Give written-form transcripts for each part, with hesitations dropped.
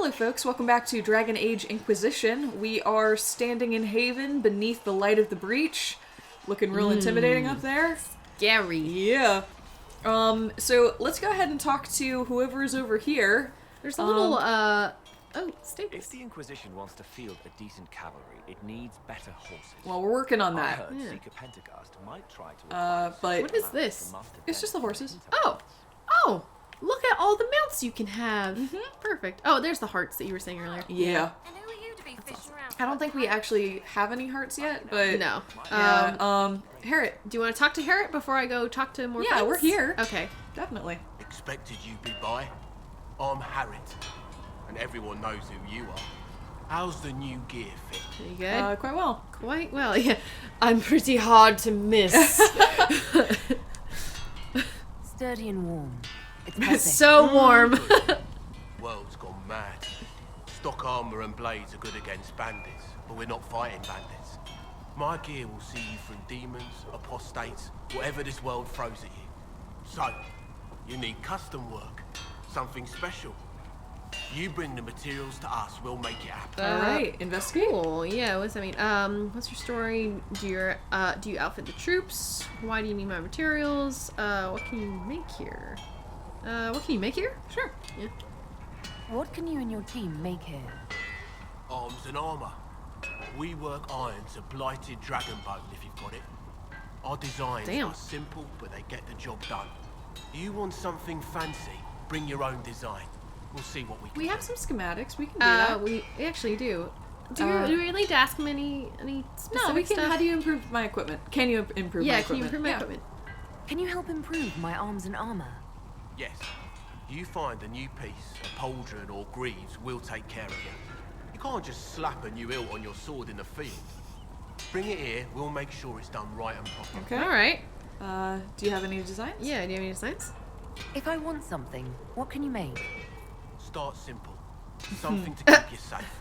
Hello folks, welcome back to Dragon Age Inquisition. We are standing in Haven beneath the light of the breach. Looking real intimidating up there. Scary. Yeah. So let's go ahead and talk to whoever is over here. There's a little, oh, stables. If the Inquisition wants to field a decent cavalry, it needs better horses. Well, we're working on I that. heard Yeah. Seeker Pentecost might try to acquire But What is this? it's just the horses. Oh, look at all the mounts you can have. Perfect. Oh, there's the hearts that you were saying earlier. Yeah. And who are you to be fishing around? I don't think we actually have any hearts yet, but No. yeah. Harriet, Do you want to talk to Harriet before I go talk to more Yeah, friends? we're here. Okay. definitely. Expected you be by. I'm Harriet, and everyone knows who you are. How's the new gear fit? Are you good? Quite well. Quite well, yeah. I'm pretty hard to miss. Sturdy and warm. It's perfect. So warm. World's gone mad. Stock armor and blades are good against bandits, but we're not fighting bandits. My gear will see you through demons, apostates, whatever this world throws at you. So, you need custom work, something special. You bring the materials to us, we'll make it happen. All right, investigate. Cool. Yeah, what does that mean? What's your story? Do you outfit the troops? Why do you need my materials? What can you make here? What can you make here? Sure. Yeah. What can you and your team make here? Arms and armor. We work iron to blighted dragon bone if you've got it. Our designs Damn. are simple, but they get the job done. You want something fancy? Bring your own design. We'll see what we can We do. have some schematics. We can do that. We actually do. Do we need to ask him any specific No, we can. stuff? How do you improve my equipment? Can you improve my Yeah, equipment? can you improve my Yeah. equipment? Can you help improve my arms and armor? Yes. You find a new piece, a pauldron or greaves, we'll take care of you. You can't just slap a new hilt on your sword in the field. Bring it here, we'll make sure it's done right and proper. Okay. All right. Do you have any designs? Yeah, do you have any designs? If I want something, what can you make? Start simple. Something to keep you safe.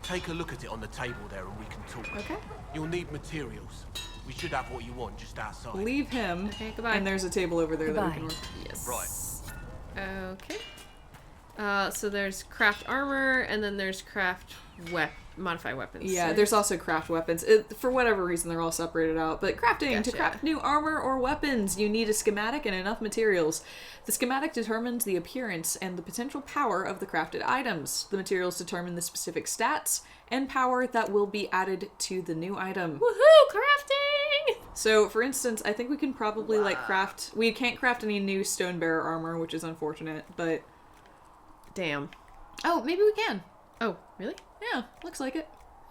Take a look at it on the table there and we can talk. Okay. You'll need materials. We should have what you want just outside. Leave him. Okay, goodbye. And there's a table over there that we can Goodbye. work. Yes. Right. Okay. So there's craft armor, and then there's craft modify weapons. Yeah, right? there's also craft weapons. For whatever reason, they're all separated out. But crafting, to Gotcha. craft new armor or weapons, you need a schematic and enough materials. The schematic determines the appearance and the potential power of the crafted items. The materials determine the specific stats and power that will be added to the new item. Woohoo! Crafting. So, for instance, I think we can probably, craft... We can't craft any new Stonebearer armor, which is unfortunate, but... Damn. Oh, maybe we can. Oh, really? Yeah, looks like it.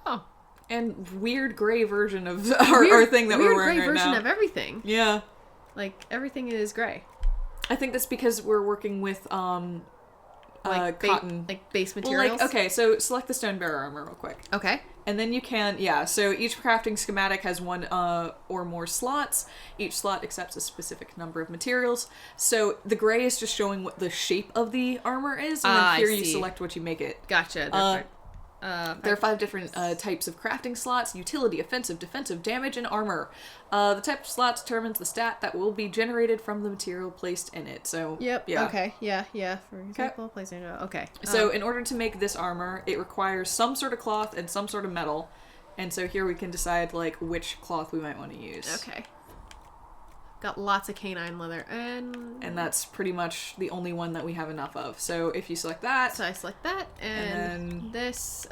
Oh, And weird gray version of our thing that we're weird wearing gray right version now. of everything. Yeah. Like everything is gray. I think that's because we're working with cotton. Like base materials. Well, okay, so select the Stonebearer armor real quick. Okay. And then you can, so each crafting schematic has one or more slots. Each slot accepts a specific number of materials. So the gray is just showing what the shape of the armor is, and I then here you see. select what you make it. Gotcha. There are 5 different types of crafting slots: utility, offensive, defensive, damage, and armor. The type of slot determines the stat that will be generated from the material placed in it. So, Yep. yeah. Okay. Yeah. For example, PlayStation. Okay. So in order to make this armor, it requires some sort of cloth and some sort of metal. And so here we can decide, which cloth we might want to use. Okay. Got lots of canine leather, and And that's pretty much the only one that we have enough of. So if you select that, so I select that, And and this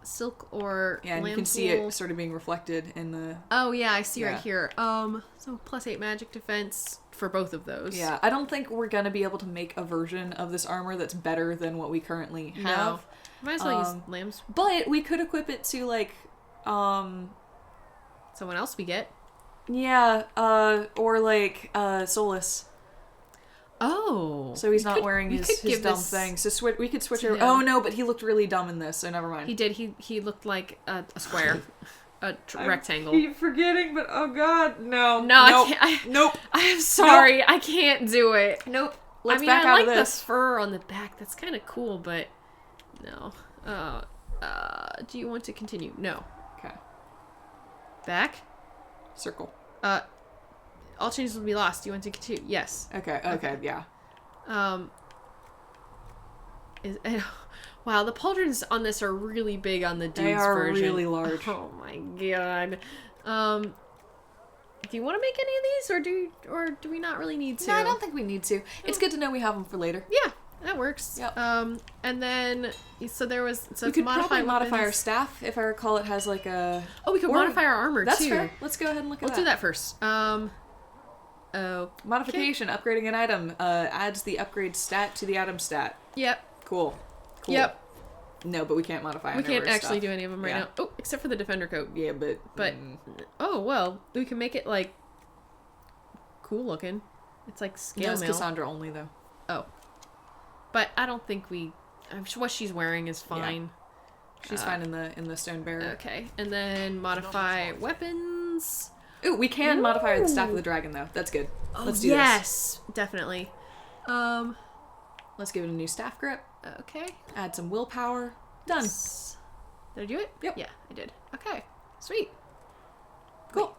silk or and you can see it sort of being reflected in the... Oh yeah, I see Yeah. right here. So +8 magic defense for both of those. Yeah, I don't think we're going to be able to make a version of this armor that's better than what we currently have. No. Might as well use lambs. But we could equip it to, Someone else we get. yeah, or Solus. Oh. So he's not wearing we his could give dumb this thing. So we could switch to over. him. Oh no, but he looked really dumb in this, so never mind. He did. He looked like a square, a rectangle. Keep forgetting, but oh god, no. No, nope. I can't. Nope. I'm sorry. I can't do it. Nope. Let's I mean, back I out like of the this. fur on the back. That's kind of cool, but no. Do you want to continue? No. Okay. Back. Circle. All changes will be lost. Do you want to continue? Yes. Okay. Yeah. Wow, the pauldrons on this are really big on the dude's They are version. really large. Oh my god. Do you want to make any of these, or do we not really need to? No, I don't think we need to. It's good to know we have them for later. Yeah, that works. Yep. And then we modify could probably modify our weapons. staff. If I recall, it has like a... Oh, we could or- modify our armor That's too. fair. Let's go ahead and look at Let's do that first. Modification, upgrading an item, adds the upgrade stat to the item stat. Yep. Cool. Yep. No, but we can't modify We any of can't our actually stuff. do any of them right Yeah. now. Oh, except for the defender coat. Yeah, but... Oh, well, we can make it, like, cool looking. It's like No, scale it's mail. Cassandra only, though. Oh. But I don't think I'm sure what she's wearing is fine. She's fine in the stone barrier. Okay. And then modify weapons. Ooh, we can modify the staff of the dragon, though. That's good. Let's do Yes, definitely. this. Let's give it a new staff grip. Okay. Add some willpower. Done. Did I do it? Yep. Yeah, I did. Okay. Sweet. Cool.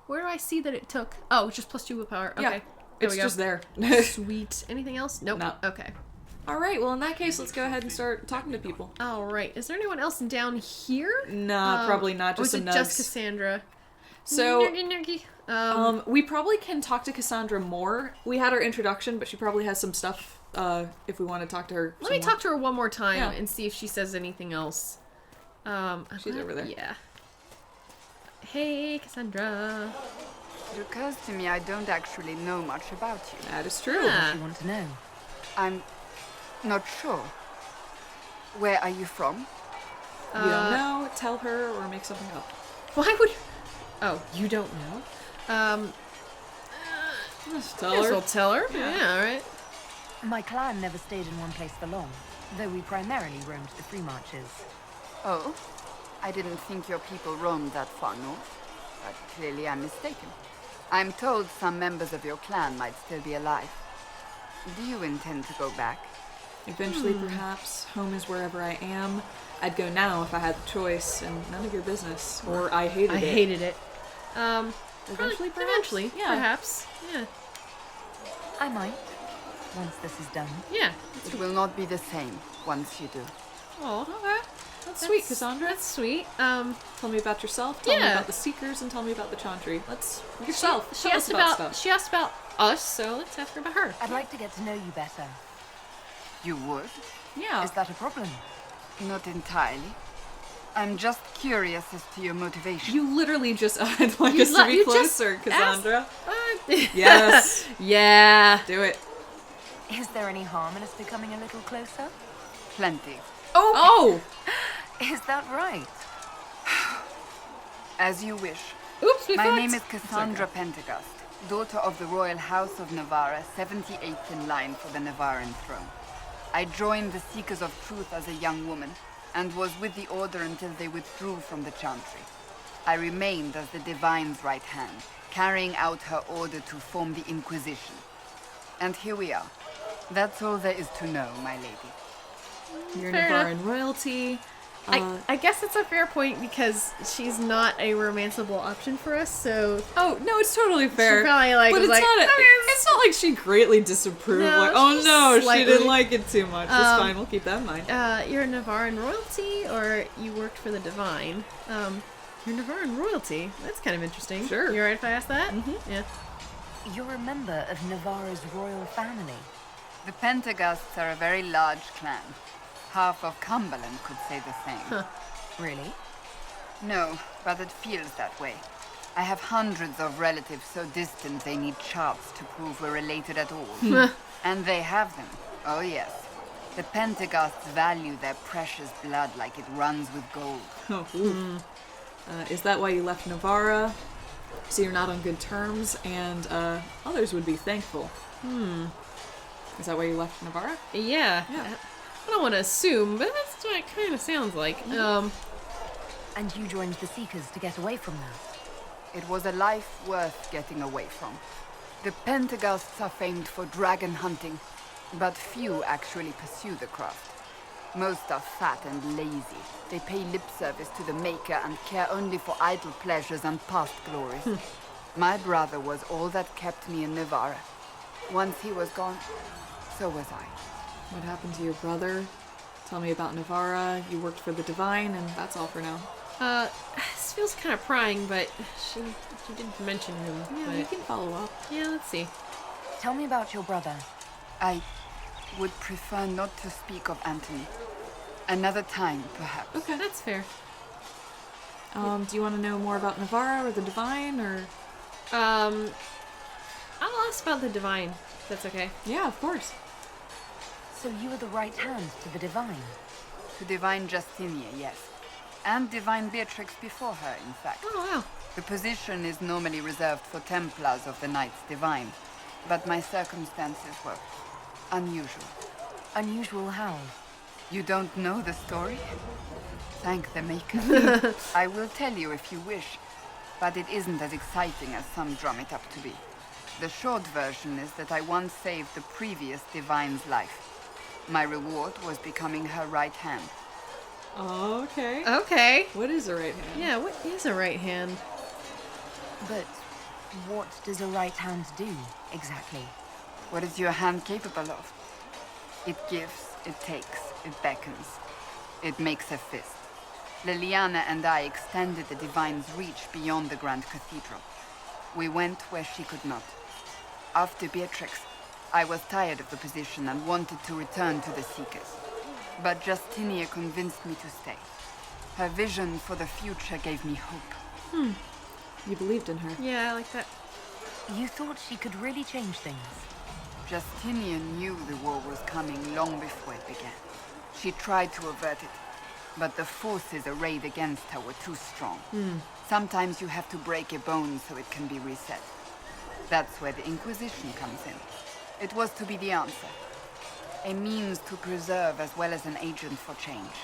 Where do I see that it took? Oh, it's just +2 willpower. Okay. Yeah. There It's we go. just there. Sweet. Anything else? Nope. No. Okay. All right. Well, in that case, let's go ahead and start talking to people. All right. Is there anyone else down here? Nah, probably not. Just was some it just nugs. Cassandra? So, Nuggy. we probably can talk to Cassandra more. We had our introduction, but she probably has some stuff. If we want to talk to her. Let me talk to her one more time Yeah. and see if she says anything else. She's over there. Yeah. Hey, Cassandra. It occurs to me I don't actually know much about you. That is true. Ah. You want to know? I'm not sure. Where are you from? You don't know. Tell her or make something up. Why would? Oh, you don't know? Just tell Guess her. we'll tell her. Yeah. All right. My clan never stayed in one place for long, though we primarily roamed the free marches. Oh, I didn't think your people roamed that far north, but clearly I'm mistaken. I'm told some members of your clan might still be alive. Do you intend to go back? Eventually, perhaps. Home is wherever I am. I'd go now if I had the choice, and none of your business. Or I hated it. I hated it. Eventually, perhaps? Eventually, Yeah. perhaps. Yeah. I might, once this is done. Yeah. It will not be the same once you do. Oh, Okay. That's sweet, Cassandra. That's sweet. Tell me about yourself. Tell me Yeah. about the Seekers, and tell me about the Chantry. Let's yourself. She Tell asked us about about. stuff. She asked about us, so let's ask her about her. I'd like to get to know you better. You would? Yeah. Is that a problem? Not entirely. I'm just curious as to your motivation. You literally just I'd like You us to be you just closer, Cassandra. asked- Yes. Yeah. Do it. Is there any harm in us becoming a little closer? Plenty. Oh. Is that right? As you wish. Oops, we My fucked. name is Cassandra Pentecost, daughter of the Royal House of Navarra, 78th in line for the Navarran throne. I joined the Seekers of Truth as a young woman, and was with the Order until they withdrew from the Chantry. I remained as the Divine's right hand, carrying out her order to form the Inquisition. And here we are. That's all there is to know, my lady. You're Fair Navarran royalty. I guess it's a fair point because she's not a romanceable option for us, so Oh no, it's totally fair. she probably like but was it's like, not. "Okay, It's not like she greatly disapproved. No, like, oh she's no, slightly- she didn't like it too much. It's fine. We'll keep that in mind. you're Navarran royalty, or you worked for the Divine. You're Navarran royalty. That's kind of interesting. Sure. You alright if I ask that? Mm-hmm. Yeah. You're a member of Navarra's royal family. The Pentecosts are a very large clan. Half of Cumberland could say the same. Really? No, but it feels that way. I have hundreds of relatives so distant they need charts to prove we're related at all. And they have them. Oh yes. The Pentecosts value their precious blood like it runs with gold. Oh, ooh. Is that why you left Navarra? So you're not on good terms, and others would be thankful. Is that why you left Navarra? Yeah. Yeah. I don't want to assume, but that's what it kind of sounds like. And you joined the Seekers to get away from that. It was a life worth getting away from. The Pentecosts are famed for dragon hunting, but few actually pursue the craft. Most are fat and lazy. They pay lip service to the Maker and care only for idle pleasures and past glories. My brother was all that kept me in Navarra. Once he was gone, so was I. What happened to your brother? Tell me about Navarra. You worked for the Divine, and that's all for now. This feels kind of prying, but she didn't mention him. Yeah, but... we can follow up. Yeah, let's see. Tell me about your brother. I would prefer not to speak of Anthony. Another time, perhaps. Okay. That's fair. Do you want to know more about Navarra or the Divine, or? I'll ask about the Divine, if that's okay. Yeah, of course. So you were the right hand to the Divine? To Divine Justinia, yes. And Divine Beatrix before her, in fact. Oh, wow. The position is normally reserved for Templars of the Knights Divine, but my circumstances were unusual. Unusual how? You don't know the story? Thank the Maker. I will tell you if you wish, but it isn't as exciting as some drum it up to be. The short version is that I once saved the previous Divine's life. My reward was becoming her right hand. Oh, okay. Okay. What is a right hand? Yeah, what is a right hand? But what does a right hand do, exactly? What is your hand capable of? It gives, it takes, it beckons. It makes a fist. Liliana and I extended the Divine's reach beyond the Grand Cathedral. We went where she could not. After Beatrix, I was tired of the position and wanted to return to the Seekers. But Justinia convinced me to stay. Her vision for the future gave me hope. You believed in her. Yeah, I like that. You thought she could really change things? Justinian knew the war was coming long before it began. She tried to avert it, but the forces arrayed against her were too strong. Sometimes you have to break a bone so it can be reset. That's where the Inquisition comes in. It was to be the answer. A means to preserve as well as an agent for change.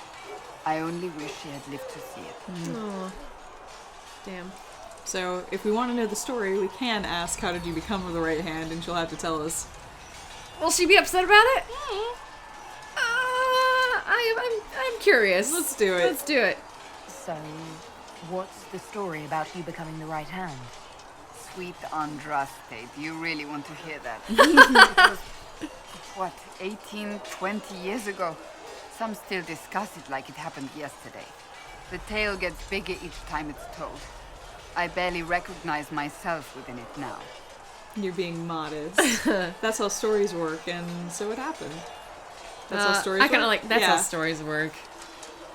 I only wish she had lived to see it. Oh. Damn. So, if we want to know the story, we can ask, how did you become the right hand, and she'll have to tell us. Will she be upset about it? I'm curious. Let's do it. Let's do it. So, what's the story about you becoming the right hand? Sweet Andraste, do you really want to hear that? It was, what, 18, 20 years ago? Some still discuss it like it happened yesterday. The tale gets bigger each time it's told. I barely recognize myself within it now. You're being modest. That's how stories work, and so it happened. That's how stories work. I kind of like, that's Yeah. how stories work.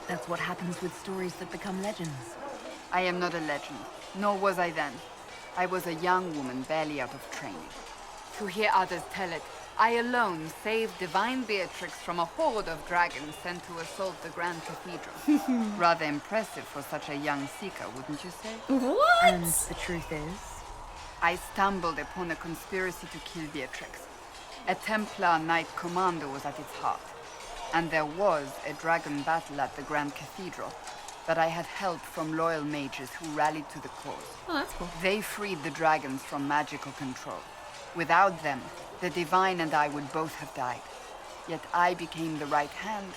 That's what happens with stories that become legends. I am not a legend, nor was I then. I was a young woman barely out of training. To hear others tell it, I alone saved Divine Beatrix from a horde of dragons sent to assault the Grand Cathedral. Rather impressive for such a young seeker, wouldn't you say? What? And the truth is, I stumbled upon a conspiracy to kill Beatrix. A Templar Knight Commander was at its heart. And there was a dragon battle at the Grand Cathedral. But I had help from loyal mages who rallied to the cause. Oh, that's cool. They freed the dragons from magical control. Without them, the Divine and I would both have died. Yet I became the right hand,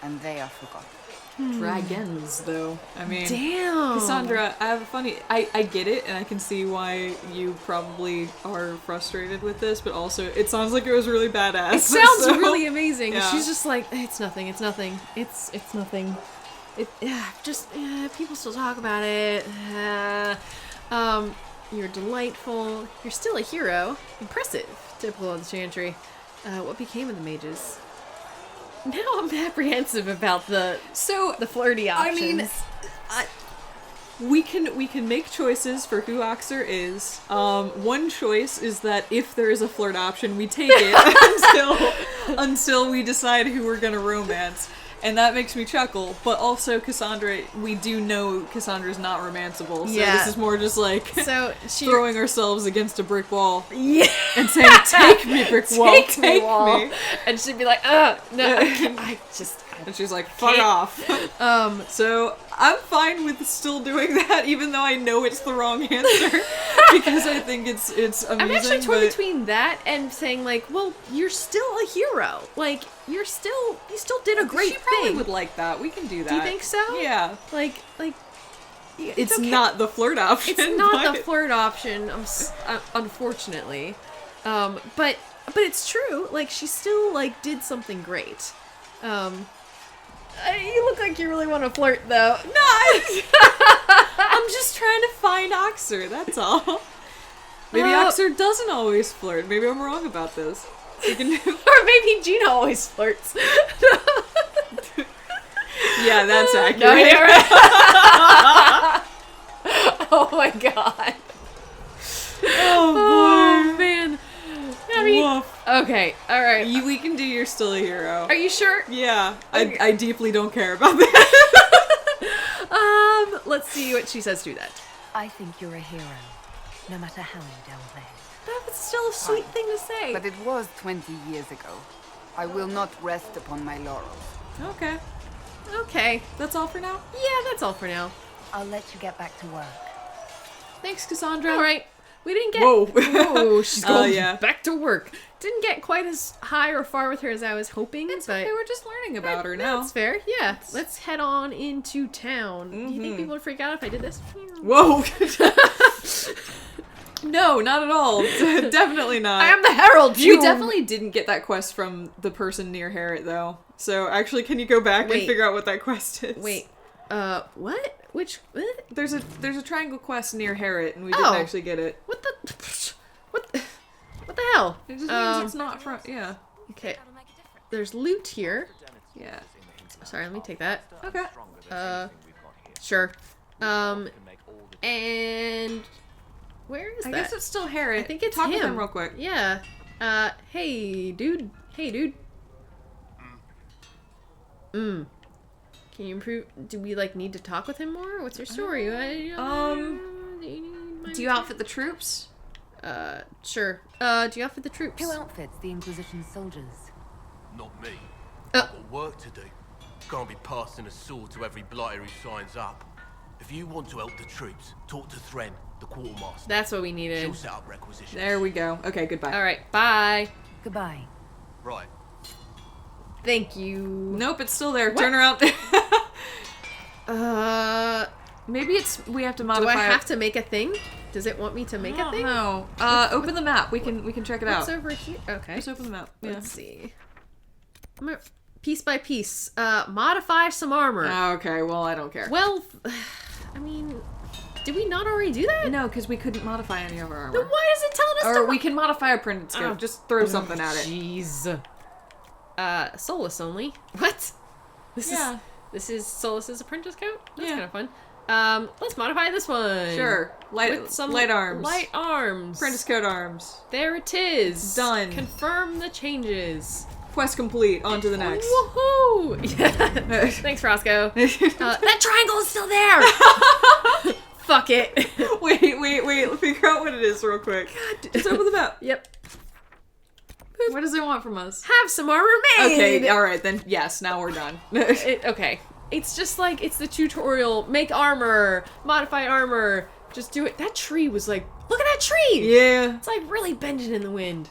and they are forgotten. Dragons, though. I mean, Damn. Cassandra, I have a funny... I get it, and I can see why you probably are frustrated with this, but also, it sounds like it was really badass. It sounds so- really amazing. yeah. She's just like, it's nothing, it's nothing. It's nothing. People still talk about it. You're delightful. You're still a hero. Impressive. Typical of the Chantry. What became of the mages? Now I'm apprehensive about the flirty options. We can make choices for who Oxer is. One choice is that if there is a flirt option, we take it until we decide who we're gonna romance. And that makes me chuckle, but also Cassandra, we do know Cassandra's not romanceable, so Yeah. this is more just like So she throwing ourselves against a brick wall yeah. and saying, "Take me, brick wall, Take take me, wall." me." And she'd be like, no, I And she's like, "Fuck Can't. off." So I'm fine with still doing that, even though I know it's the wrong answer, because I think it's amusing. I'm actually torn but between that and saying like, well, you're still a hero. Like, you still did a great she probably thing. would like that. We can do that. Do you think so? Yeah. Like, It's okay. not the flirt option. It's not but the flirt option, unfortunately. But it's true. Like, she still like did something great. You look like you really want to flirt, though. No, I'm just trying to find Oxer, that's all. Maybe Oxer doesn't always flirt. Maybe I'm wrong about this. You can Or maybe Gina always flirts. Yeah, that's accurate. No, you're right. Oh my god. Oh, boy. Man. I mean, Woof. okay, alright. We can do You're Still a Hero. Are you sure? Yeah, Okay. I deeply don't care about that. Let's see what she says to that. I think you're a hero, no matter how you downplay it. That was still a sweet thing to say. But it was 20 years ago. I will not rest upon my laurels. Okay, Okay. that's all for now. Yeah, that's all for now. I'll let you get back to work. Thanks, Cassandra. Alright. We didn't get... Whoa. Whoa, she's going Yeah. back to work. Didn't get quite as high or far with her as I was hoping, It's but... okay, we're just learning about her now. That's fair, yeah. Let's head on into town. Do you think people would freak out if I did this? Whoa. No, not at all. Definitely not. I am the Herald! We definitely didn't get that quest from the person near Harriet, though. So, actually, can you go back Wait. and figure out what that quest is? Wait, what? Which... What? There's a triangle quest near Harriet, and we didn't Oh. actually get it. What the... What the hell? It just means it's not from... Yeah. Okay. There's loot here. Yeah. Sorry, let me take that. Okay. Sure. And... Where is I that? guess it's still Harriet. I think it's Talk him. with him real quick. Yeah. Hey, dude. Hey, dude. Can you improve? Do we, like, need to talk with him more? What's your story? Do you outfit the troops? Sure. Do you outfit the troops? Who outfits the Inquisition soldiers? Not me. I've got work to do. Can't be passing a sword to every blighter who signs up. If you want to help the troops, talk to Thren, the quartermaster. That's what we needed. She'll set up requisitions. There we go. Okay, goodbye. Alright, bye. Goodbye. Right. Thank you. Nope, it's still there. Turn around. Maybe we have to Do modify I have to make a thing? Does it want me to make a thing? No. Open the map. We can check it What's out. over here? Okay. Just open the map. Yeah. Let's see. I'm gonna, piece by piece. Modify some armor. Okay, well, I don't care. Well, I mean, did we not already do that? No, because we couldn't modify any of our armor. Then why is it telling us to... Or we can modify a printed scope. Oh. Just throw something at it. Jeez. Solus only. What? This is Solus's apprentice coat? That's kind of fun. Let's modify this one. Sure. With some light arms. Light arms. Apprentice coat arms. There it is. Done. Confirm the changes. Quest complete. On to the next. Woohoo! Yeah. Thanks, Roscoe. That triangle is still there! Fuck it. Wait. Figure out what it is real quick. Just open the map. Yep. What does it want from us? Have some armor made! Okay, alright then. Yes, now we're done. Okay. It's just like, it's the tutorial. Make armor. Modify armor. Just do it. That tree was like, look at that tree! Yeah. It's like really bending in the wind.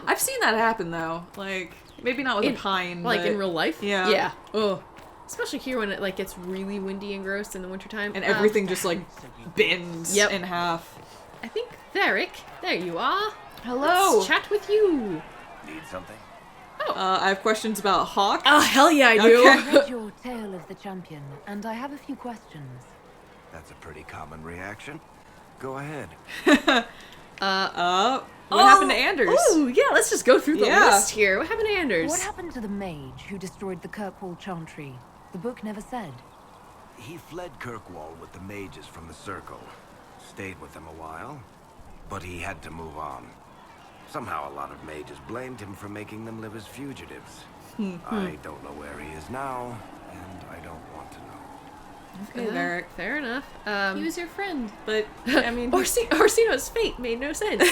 I've seen that happen though. Like, maybe not with a pine. Like but... in real life? Yeah. Yeah. Ugh. Especially here when it like gets really windy and gross in the wintertime. And everything just like bends in half. I think Theric, there you are. Hello. Let's chat with you. Need something? I have questions about Hawk. Oh, hell yeah, I do. I read your Tale of the Champion, and I have a few questions. That's a pretty common reaction. Go ahead. What happened to Anders? Oh, yeah, let's just go through the list here. What happened to Anders? What happened to the mage who destroyed the Kirkwall Chantry? The book never said. He fled Kirkwall with the mages from the Circle. Stayed with them a while, but he had to move on. Somehow a lot of mages blamed him for making them live as fugitives. I don't know where he is now, and I don't want to know. Okay, Derek. Fair enough. He was your friend, but I mean, Orsino's fate made no sense.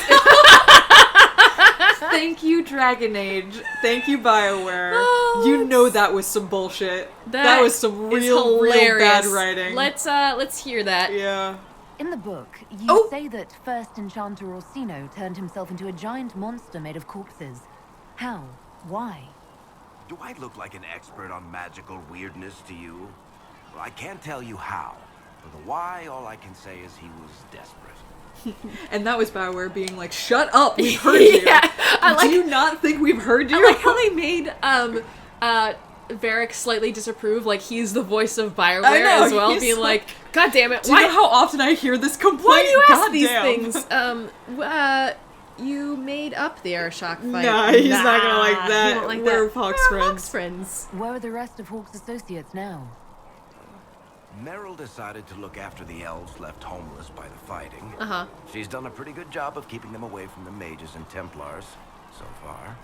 thank you, Dragon Age. Thank you, BioWare. Oh, you know that was some bullshit. That was some real bad writing. Let's hear that. Yeah. In the book, you say that first Enchanter Orsino turned himself into a giant monster made of corpses. How? Why? Do I look like an expert on magical weirdness to you? Well, I can't tell you how. For the why, all I can say is he was desperate. And that was BioWare being like, "Shut up, we've heard you." Yeah, Do you not think we've heard you? I like how they made Varric slightly disapproved, like he's the voice of BioWare as well, being like, God damn it, do you know how often I hear this complaint? Why do you ask God these damn. things? You made up the Airshock fight. Nah, he's not gonna like that. He won't like We're that. Hawk's We're friends. Hawk's friends. Where are the rest of Hawk's associates now? Merrill decided to look after the elves left homeless by the fighting. Uh-huh. She's done a pretty good job of keeping them away from the mages and Templars, so far.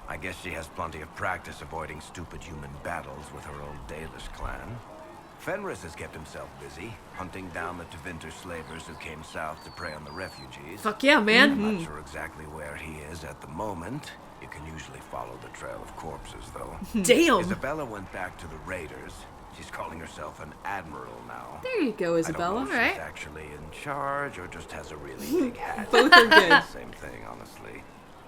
I guess she has plenty of practice avoiding stupid human battles with her old Dalish clan. Fenris has kept himself busy, hunting down the Tevinter slavers who came south to prey on the refugees. Fuck yeah, man. I'm not sure exactly where he is at the moment. You can usually follow the trail of corpses, though. Damn. Isabella went back to the raiders. She's calling herself an admiral now. There you go, Isabella. I don't know if she's actually in charge or just has a really big hat. Both are good. Same thing, honestly.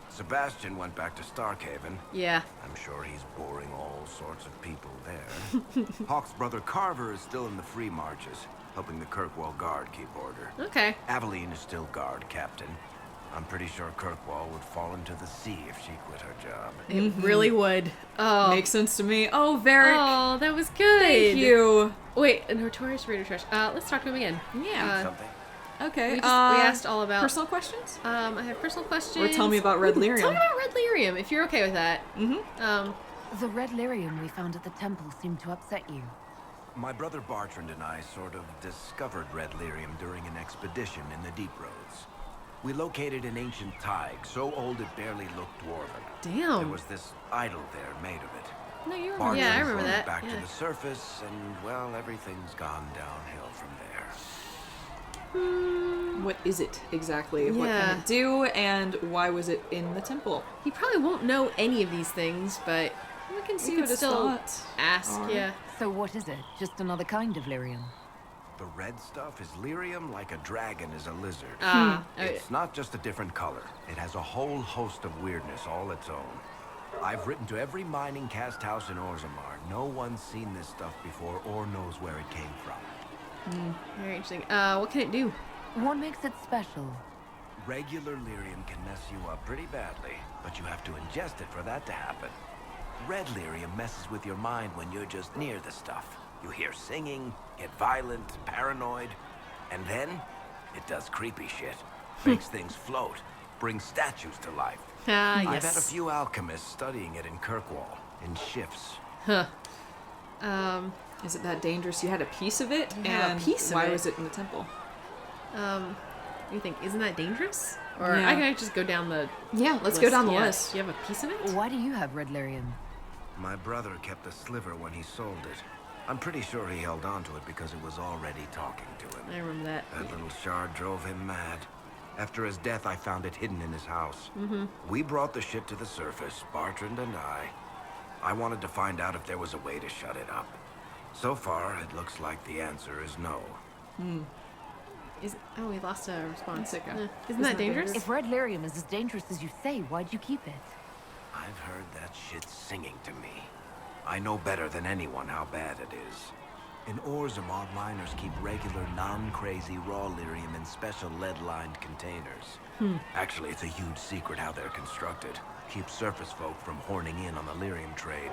Sebastian went back to Starkhaven. Yeah. I'm sure he's boring all sorts of people there. Hawk's brother Carver is still in the free marches, helping the Kirkwall Guard keep order. Okay. Aveline is still guard captain. I'm pretty sure Kirkwall would fall into the sea if she quit her job. It really would. Oh. Makes sense to me. Oh, Varric. Oh, that was good. Thank you. Wait, a notorious raider trash. Let's talk to him again. Yeah. Something? Okay. We asked all about personal questions. I have personal questions. Or tell me about Red Lyrium. Tell me about Red Lyrium, if you're okay with that. The red lyrium we found at the temple seemed to upset you. My brother Bartrand and I sort of discovered Red Lyrium during an expedition in the Deep Roads. We located an ancient Tig, so old it barely looked dwarven. Damn. There was this idol there made of it. No, you remember. Bartrand Yeah, I remember brought it that. back Yeah. to the surface, and, well, everything's gone downhill from there. What is it exactly? What Yeah. can it do? And why was it in the temple? He probably won't know any of these things, but We can see could what his still thoughts ask. are. Yeah. So what is it? Just another kind of lyrium? The red stuff is lyrium like a dragon is a lizard. Okay. It's not just a different color. It has a whole host of weirdness all its own. I've written to every mining cast house in Orzammar. No one's seen this stuff before or knows where it came from. Very interesting. What can it do? What makes it special? Regular lyrium can mess you up pretty badly, but you have to ingest it for that to happen. Red lyrium messes with your mind when you're just near the stuff. You hear singing, get violent, paranoid, and then it does creepy shit. Makes things float, brings statues to life. Yes. I've had a few alchemists studying it in Kirkwall, in shifts. Is it that dangerous? You had a piece of it, You had a and piece of why it? was it in the temple? What do you think? Isn't that dangerous? Or Yeah. I can just go down the Yeah, let's list. go down the Yeah. list. Do you have a piece of it? Why do you have red lyrium? My brother kept a sliver when he sold it. I'm pretty sure he held on to it because it was already talking to him. I remember that. That little shard drove him mad. After his death, I found it hidden in his house. We brought the shit to the surface, Bartrand and I. I wanted to find out if there was a way to shut it up. So far, it looks like the answer is no. Oh, we lost a response. That's okay. Isn't that dangerous? If red lyrium is as dangerous as you say, why'd you keep it? I've heard that shit singing to me. I know better than anyone how bad it is. In Orzammar, miners keep regular, non-crazy raw lyrium in special lead-lined containers. Actually, it's a huge secret how they're constructed. Keeps surface folk from horning in on the lyrium trade.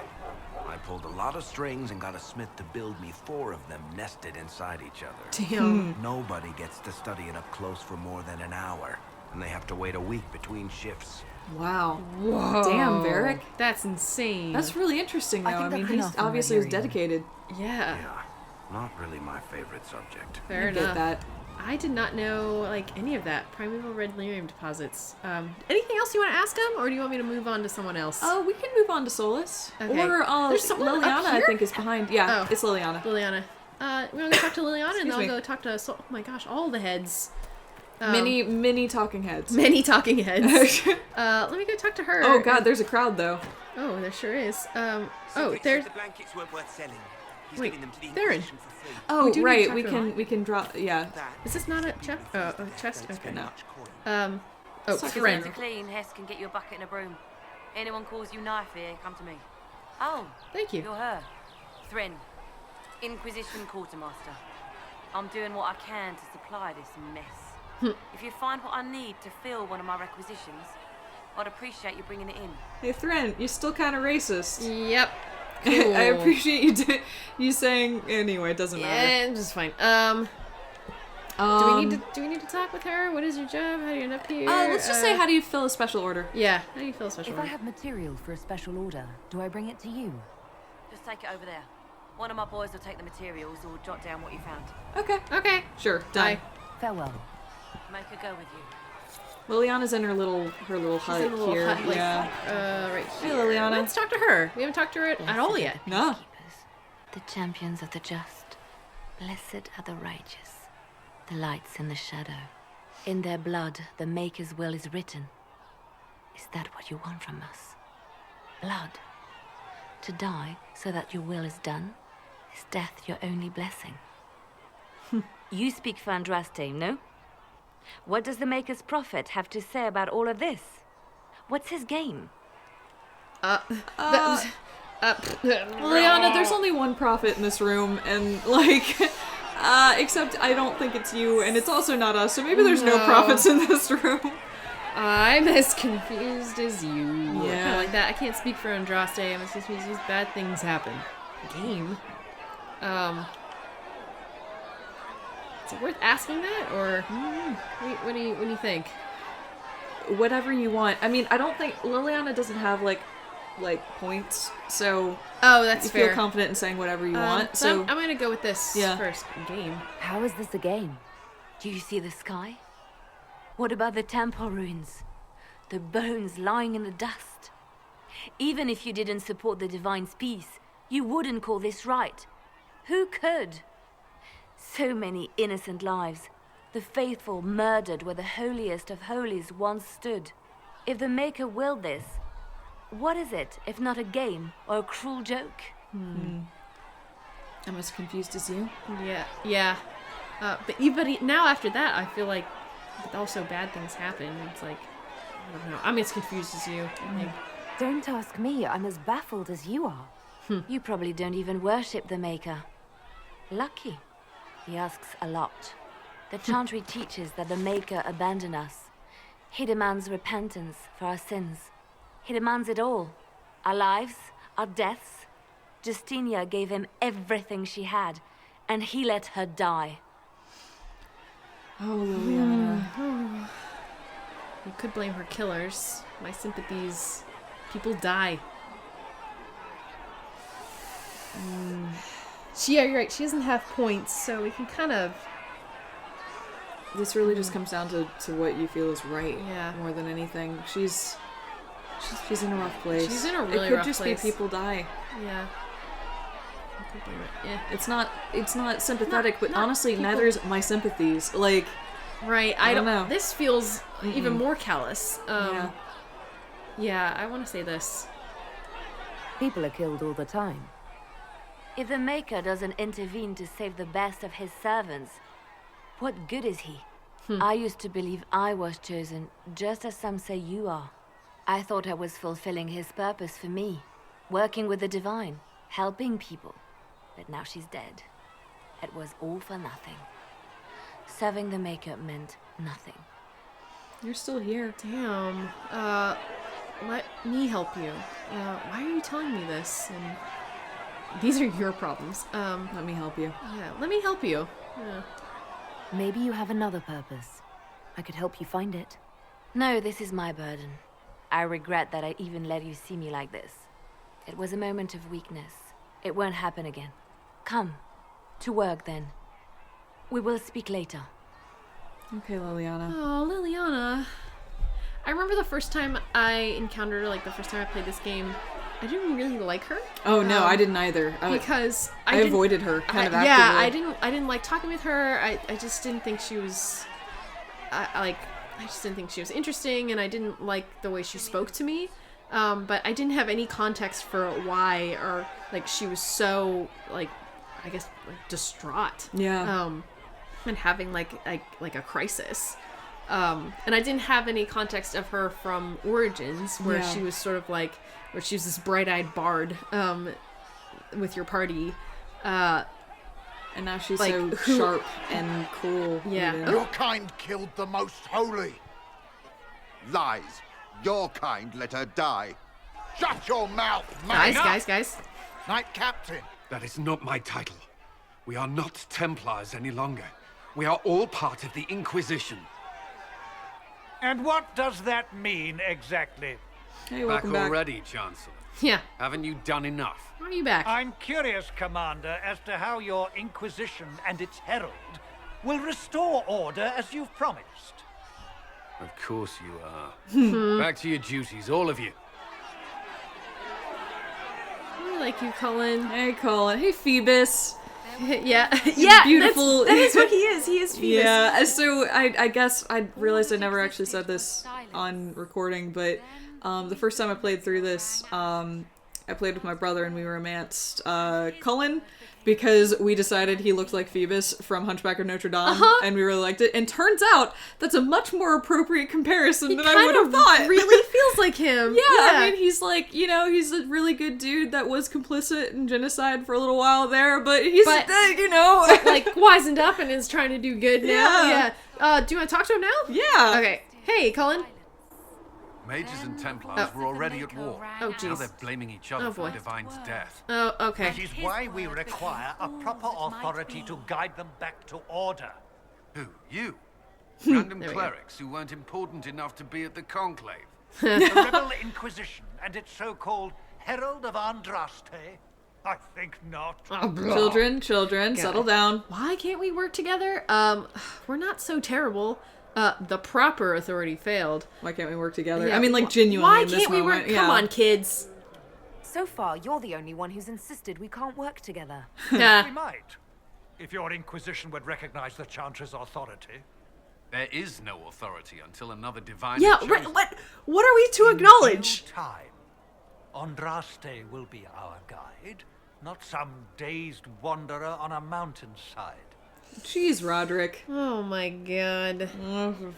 I pulled a lot of strings and got a smith to build me 4 of them nested inside each other. Damn. Nobody gets to study it up close for more than an hour, and they have to wait a week between shifts. Wow. Whoa. Damn, Varric. That's insane. That's really interesting, though. I think I mean, that's he's enough on obviously was Red Lyrium. dedicated. Yeah. Yeah, not really my favorite subject. Fair I get enough. that. I did not know like any of that. Primeval red lyrium deposits. Anything else you want to ask him, or do you want me to move on to someone else? Oh, we can move on to Solus. Okay. Or There's someone up Liliana, I here? think, is behind. Yeah, Oh. it's Liliana. Liliana. We're gonna go talk to Liliana, and then Excuse I'll me. go talk to. Oh my gosh, all the heads. Many talking heads. Many talking heads. Let me go talk to her. Oh god, there's a crowd though. Oh, there sure is. Oh, Richard, there's. the blankets weren't worth selling. He's Wait, giving them to the they're in. Inquisition for free. Oh We do need to right, talk to him. we can drop. Yeah. That Is this not a chest? A chest? don't Okay. spend No. much coin. Oh, Suck it friend. down. To clean, Hess can get you a bucket and a broom. Anyone calls you knife here, come to me. Oh, Thank you. you're her. Thren, Inquisition Quartermaster. I'm doing what I can to supply this mess. If you find what I need to fill one of my requisitions, I'd appreciate you bringing it in. Hey Thren, you're still kind of racist. Yep. Cool. I appreciate you saying. Anyway, it doesn't matter. Yeah, it's just fine. Do we need to talk with her? What is your job? How do you end up here? Let's just say, how do you fill a special order? Yeah, how do you fill a special If I order? have material for a special order, do I bring it to you? Just take it over there. One of my boys will take the materials or jot down what you found. Okay. Okay. Sure. Done. Bye. Farewell. Make her go with you. Liliana's in her little hut in a little here. hut, like, yeah. Right Hey, here. Liliana. Let's talk to her. We haven't talked to her at all yet. No. The champions of the just, blessed are the righteous, the lights in the shadow. In their blood, the Maker's will is written. Is that what you want from us? Blood. To die so that your will is done? Is death your only blessing? You speak for Andraste, no? What does the Maker's prophet have to say about all of this? What's his game? Liliana, there's only one prophet in this room, and like, except I don't think it's you, and it's also not us, so maybe there's no prophets in this room. I'm as confused as you. Yeah. Kinda like that. I can't speak for Andraste. I'm as confused as bad things happen. Game. Is it worth asking that, or what do you think? Whatever you want. I mean, I don't think Liliana doesn't have like points, so Oh, that's you fair. feel confident in saying whatever you want. So So I'm gonna go with this Yeah. first game. How is this a game? Do you see the sky? What about the temple ruins? The bones lying in the dust? Even if you didn't support the Divine's peace, you wouldn't call this right. Who could? So many innocent lives. The faithful murdered where the holiest of holies once stood. If the Maker willed this, what is it if not a game or a cruel joke? I'm as confused as you. Yeah. But now after that, I feel like also bad things happen. It's like, I don't know. I'm as confused as you, I think. Don't ask me. I'm as baffled as you are. You probably don't even worship the Maker. Lucky. He asks a lot. The Chantry teaches that the Maker abandoned us. He demands repentance for our sins. He demands it all. Our lives, our deaths. Justinia gave him everything she had, and he let her die. Oh, Liliana. You could blame her killers. My sympathies. People die. Yeah, you're right. She doesn't have points, so we can kind of... This really just comes down to what you feel is right. Yeah. More than anything. She's in a rough place. She's in a really It could rough just place. be people die. Yeah. I could blame it. Yeah. It's not sympathetic, but not honestly, people- neither's my sympathies. Like, Right. I don't know. This feels even more callous. yeah. Yeah, I want to say this. People are killed all the time. If the Maker doesn't intervene to save the best of his servants, what good is he? I used to believe I was chosen, just as some say you are. I thought I was fulfilling his purpose for me, working with the Divine, helping people. But now she's dead. It was all for nothing. Serving the Maker meant nothing. You're still here. Damn. Let me help you. Why are you telling me this? And these are your problems. Let me help you. Yeah, let me help you. Yeah. Maybe you have another purpose. I could help you find it. No, this is my burden. I regret that I even let you see me like this. It was a moment of weakness. It won't happen again. Come. To work, then. We will speak later. Okay, Liliana. Oh, Liliana. I remember the first time I encountered her, like the first time I played this game, I didn't really like her. Oh no, I didn't either. Because I didn't- avoided her kind of actively. Yeah, I didn't like talking with her. I just didn't think she was I just didn't think she was interesting, and I didn't like the way she spoke to me. But I didn't have any context for why, or like she was so like, I guess, like distraught. Yeah. And having like a crisis. And I didn't have any context of her from Origins, where Yeah. she was sort of like, where she was this bright-eyed bard with your party. And now she's like, so who- sharp and cruel. Yeah. even. Your kind killed the most holy. Lies. Your kind let her die. Shut your mouth, man. Guys. Knight Captain. That is not my title. We are not Templars any longer. We are all part of the Inquisition. And what does that mean exactly? Hey, welcome back. Already, Chancellor? Yeah. Haven't you done enough? Why are you back? I'm curious, Commander, as to how your Inquisition and its herald will restore order as you've promised. Of course you are. Back to your duties, all of you. I like you, Cullen. Hey, Colin. Hey, Phoebus. Yeah. Yeah. Beautiful. That is what he is. He is Phoebus. Yeah, so I guess I realized I never actually said this on recording, but the first time I played through this, I played with my brother and we romanced Cullen because we decided he looked like Phoebus from Hunchback of Notre Dame, and we really liked it. And turns out that's a much more appropriate comparison than I would have thought. Really feels like him. Yeah, I mean, he's like, you know, he's a really good dude that was complicit in genocide for a little while there, but he's, you know, like wisened up and is trying to do good now. Yeah. Do you want to talk to him now? Yeah. Okay. Hey, Cullen. Mages and Templars were already at war. Oh, Now jeez. they're blaming each other for the Divine's death. Oh, okay. That is why we require a proper authority to guide them back to order. Who? You? Random There we go. clerics who weren't important enough to be at the Conclave. The Rebel Inquisition and its so-called Herald of Andraste? I think not. Children, settle down. Why can't we work together? We're not so terrible. The proper authority failed. Why can't we work together? Yeah, I mean, like, genuinely why in this can't we moment. work? Come on, kids. So far, you're the only one who's insisted we can't work together. We might, if your Inquisition would recognize the Chantry's authority. There is no authority until another Divine Yeah, is right, chosen. what are we to acknowledge? In due time, Andraste will be our guide, not some dazed wanderer on a mountainside. Jeez, Roderick. Oh my god.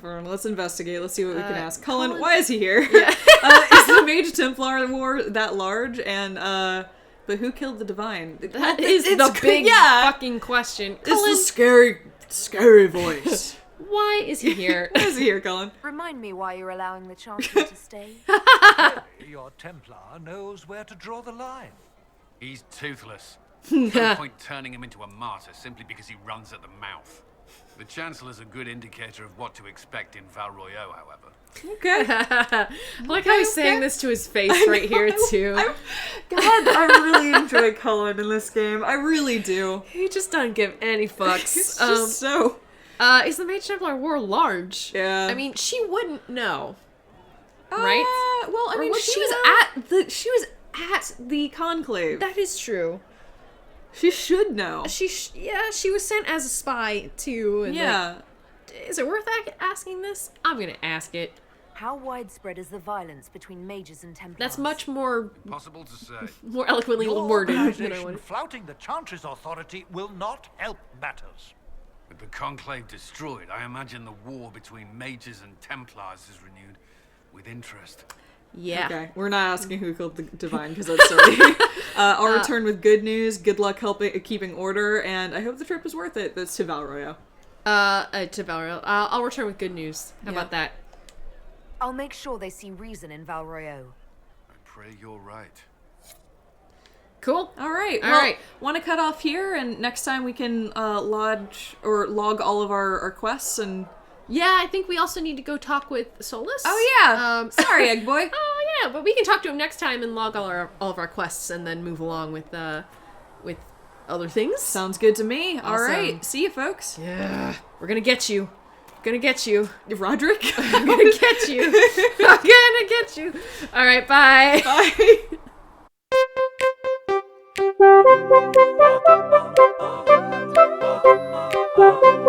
Let's investigate. Let's see what we can ask. Cullen, why is he here? Yeah. Is the Mage Templar War that large? And, but who killed the Divine? That is the big fucking question. It's the scary, scary voice. Why is he here? Why is he here, Cullen? Remind me why you're allowing the Chancellor to stay. Your Templar knows where to draw the line. He's toothless. No point turning him into a martyr simply because he runs at the mouth. The Chancellor's a good indicator of what to expect in Val Royeaux, however. Okay. I like how he's saying this to his face right here, too. God, I really enjoy Cullen in this game. I really do. He just doesn't give any fucks. It's just so... is the Mage Templar War large? Yeah. I mean, she wouldn't know. Right? Well, I Or mean, would she she was know? at the Conclave. That is true. She should know. She was sent as a spy, too. And Yeah. is it worth asking this? I'm gonna ask it. How widespread is the violence between mages and Templars? That's much more... Impossible to say. more eloquently Your worded than I organization wanted. flouting the Chantry's authority will not help matters. With the Conclave destroyed, I imagine the war between mages and Templars is renewed with interest. Yeah. Okay, we're not asking who killed the Divine because that's silly. I'll return with good news. Good luck keeping order, and I hope the trip is worth it. That's to Val Royeaux. To Val Royeaux. I'll return with good news. How about that? I'll make sure they see reason in Val Royeaux. I pray you're right. Cool. All right. All Well, right. Want to cut off here, and next time we can log all of our quests and. Yeah, I think we also need to go talk with Solus. Oh yeah. Sorry, Egg Boy. Oh yeah, but we can talk to him next time and log all of our quests and then move along with other things. Sounds good to me. All Awesome. right. See you, folks. Yeah, we're gonna get you. Gonna get you, Roderick. I'm gonna get you. I'm gonna get you. All right, bye. Bye.